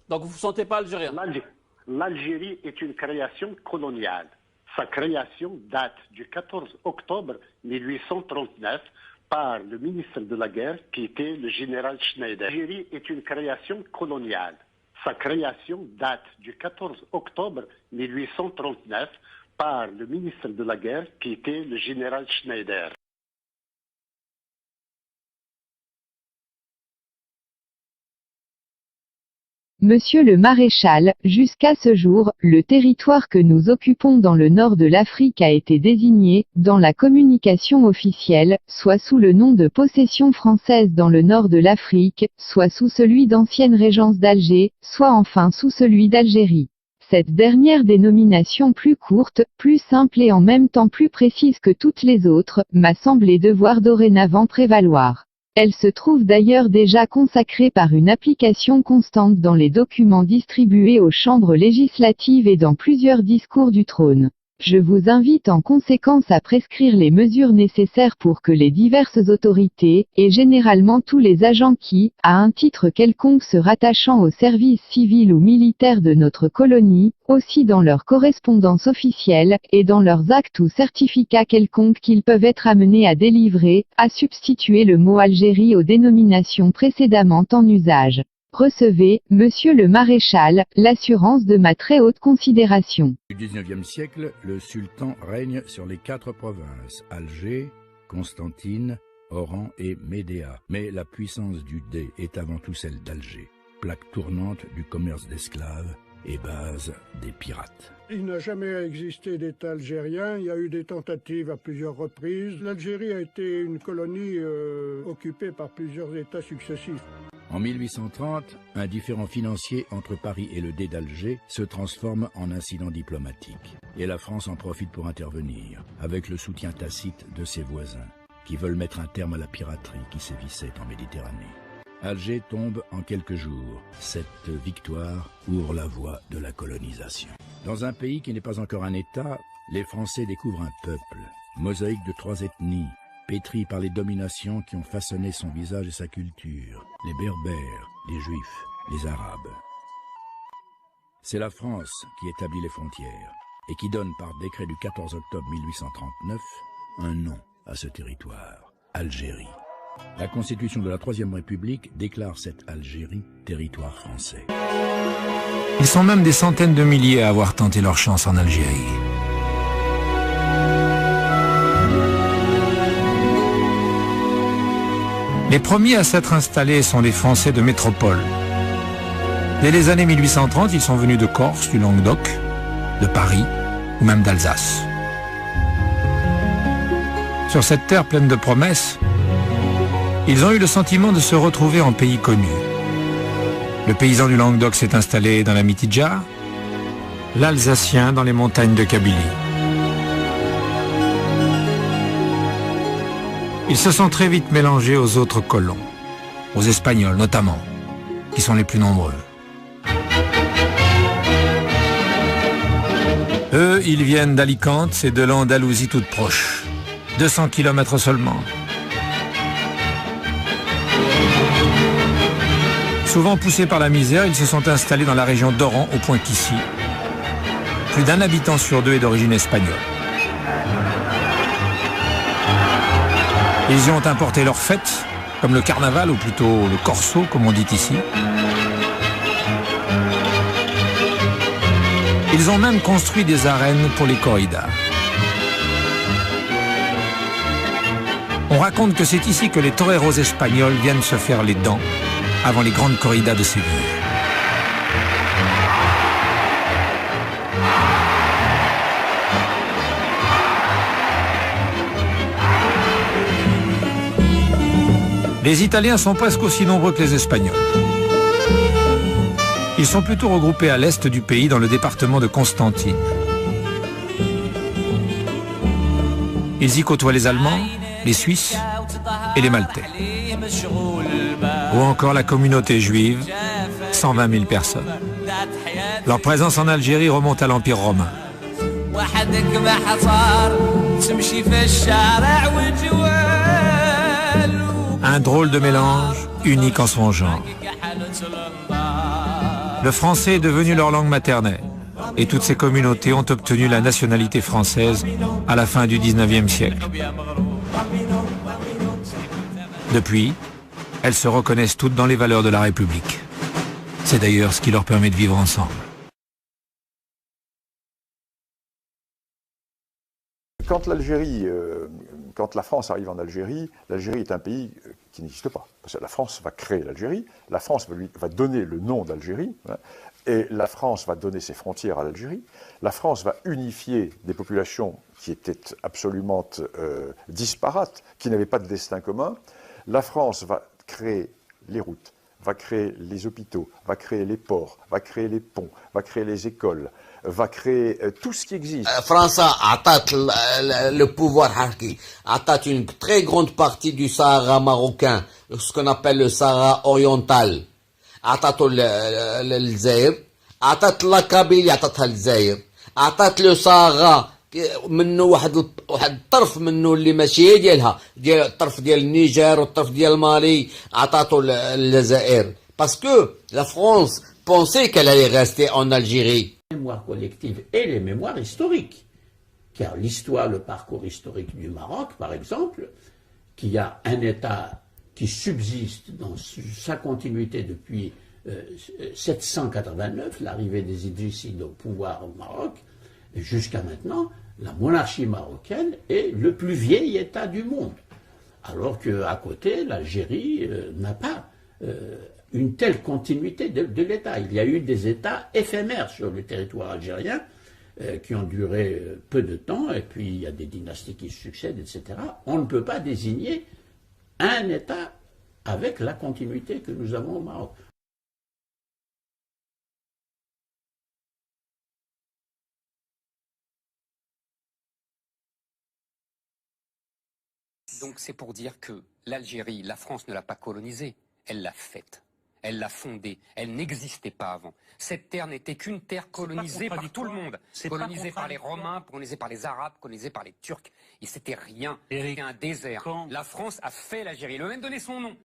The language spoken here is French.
Donc vous ne vous sentez pas algérien? L'Algérie est une création coloniale. Sa création date du 14 octobre 1839 par le ministre de la guerre qui était le général Schneider. L'Algérie est une création coloniale. Sa création date du 14 octobre 1839 par le ministre de la guerre qui était le général Schneider. Monsieur le maréchal, jusqu'à ce jour, le territoire que nous occupons dans le nord de l'Afrique a été désigné, dans la communication officielle, soit sous le nom de possession française dans le nord de l'Afrique, soit sous celui d'ancienne régence d'Alger, soit enfin sous celui d'Algérie. Cette dernière dénomination plus courte, plus simple et en même temps plus précise que toutes les autres, m'a semblé devoir dorénavant prévaloir. Elle se trouve d'ailleurs déjà consacrée par une application constante dans les documents distribués aux chambres législatives et dans plusieurs discours du trône. Je vous invite en conséquence à prescrire les mesures nécessaires pour que les diverses autorités, et généralement tous les agents qui, à un titre quelconque se rattachant au service civil ou militaire de notre colonie, aussi dans leur correspondance officielle, et dans leurs actes ou certificats quelconques qu'ils peuvent être amenés à délivrer, à substituer le mot Algérie aux dénominations précédemment en usage. Recevez, monsieur le maréchal, l'assurance de ma très haute considération. Du XIXe siècle, le sultan règne sur les 4 provinces, Alger, Constantine, Oran et Médéa. Mais la puissance du Dey est avant tout celle d'Alger, plaque tournante du commerce d'esclaves et base des pirates. Il n'a jamais existé d'État algérien, il y a eu des tentatives à plusieurs reprises. L'Algérie a été une colonie occupée par plusieurs États successifs. En 1830, un différend financier entre Paris et le Dey d'Alger se transforme en incident diplomatique. Et la France en profite pour intervenir, avec le soutien tacite de ses voisins, qui veulent mettre un terme à la piraterie qui sévissait en Méditerranée. Alger tombe en quelques jours. Cette victoire ouvre la voie de la colonisation. Dans un pays qui n'est pas encore un État, les Français découvrent un peuple, mosaïque de 3 ethnies, pétri par les dominations qui ont façonné son visage et sa culture, les Berbères, les Juifs, les Arabes. C'est la France qui établit les frontières et qui donne par décret du 14 octobre 1839 un nom à ce territoire, Algérie. La Constitution de la Troisième République déclare cette Algérie territoire français. Ils sont même des centaines de milliers à avoir tenté leur chance en Algérie. Les premiers à s'être installés sont les Français de métropole. Dès les années 1830, ils sont venus de Corse, du Languedoc, de Paris ou même d'Alsace. Sur cette terre pleine de promesses, ils ont eu le sentiment de se retrouver en pays connu. Le paysan du Languedoc s'est installé dans la Mitidja, l'Alsacien dans les montagnes de Kabylie. Ils se sont très vite mélangés aux autres colons, aux Espagnols notamment, qui sont les plus nombreux. Eux, ils viennent d'Alicante, c'est de l'Andalousie toute proche. 200 km seulement. Souvent poussés par la misère, ils se sont installés dans la région d'Oran, au point qu'ici, plus d'1 habitant sur 2 est d'origine espagnole. Ils y ont importé leurs fêtes, comme le carnaval, ou plutôt le corso, comme on dit ici. Ils ont même construit des arènes pour les corridas. On raconte que c'est ici que les toreros espagnols viennent se faire les dents avant les grandes corridas de Séville. Les Italiens sont presque aussi nombreux que les Espagnols. Ils sont plutôt regroupés à l'est du pays, dans le département de Constantine. Ils y côtoient les Allemands, les Suisses et les Maltais. Ou encore la communauté juive, 120 000 personnes. Leur présence en Algérie remonte à l'Empire romain. Un drôle de mélange, unique en son genre. Le français est devenu leur langue maternelle, et toutes ces communautés ont obtenu la nationalité française à la fin du 19e siècle. Depuis, elles se reconnaissent toutes dans les valeurs de la République. C'est d'ailleurs ce qui leur permet de vivre ensemble. Quand la France arrive en Algérie, l'Algérie est un pays qui n'existe pas. Parce que la France va créer l'Algérie, la France va donner le nom d'Algérie, hein, et la France va donner ses frontières à l'Algérie. La France va unifier des populations qui étaient absolument disparates, qui n'avaient pas de destin commun. La France va créer les routes, va créer les hôpitaux, va créer les ports, va créer les ponts, va créer les écoles, va créer tout ce qui existe. France a le pouvoir harki, a une très grande partie du Sahara marocain, ce qu'on appelle le Sahara oriental. A le Zaïre, a la Kabylie, a le Zaïre, a le Sahara. منه واحد الطرف منه اللي ماشي ديالها ديال الطرف ديال النيجر والطرف ديال مالي عطاتو الجزائر parce que la France pensait qu'elle allait rester en Algérie. Les mémoires collectives et les mémoires historiques, car l'histoire, le parcours historique du Maroc, par exemple, qui a un État qui subsiste dans sa continuité depuis 789, l'arrivée des Idrissides au pouvoir au Maroc, jusqu'à maintenant, la monarchie marocaine est le plus vieil État du monde. Alors qu'à côté, l'Algérie n'a pas une telle continuité de l'État. Il y a eu des États éphémères sur le territoire algérien qui ont duré peu de temps, et puis il y a des dynasties qui succèdent, etc. On ne peut pas désigner un État avec la continuité que nous avons au Maroc. Donc c'est pour dire que l'Algérie, la France ne l'a pas colonisée, elle l'a faite. Elle l'a fondée, elle n'existait pas avant. Cette terre n'était qu'une terre colonisée par tout le monde. Colonisée par les Romains, colonisée par les Arabes, colonisée par les Turcs. Et c'était rien, c'était un désert. La France a fait l'Algérie, elle a même donné son nom.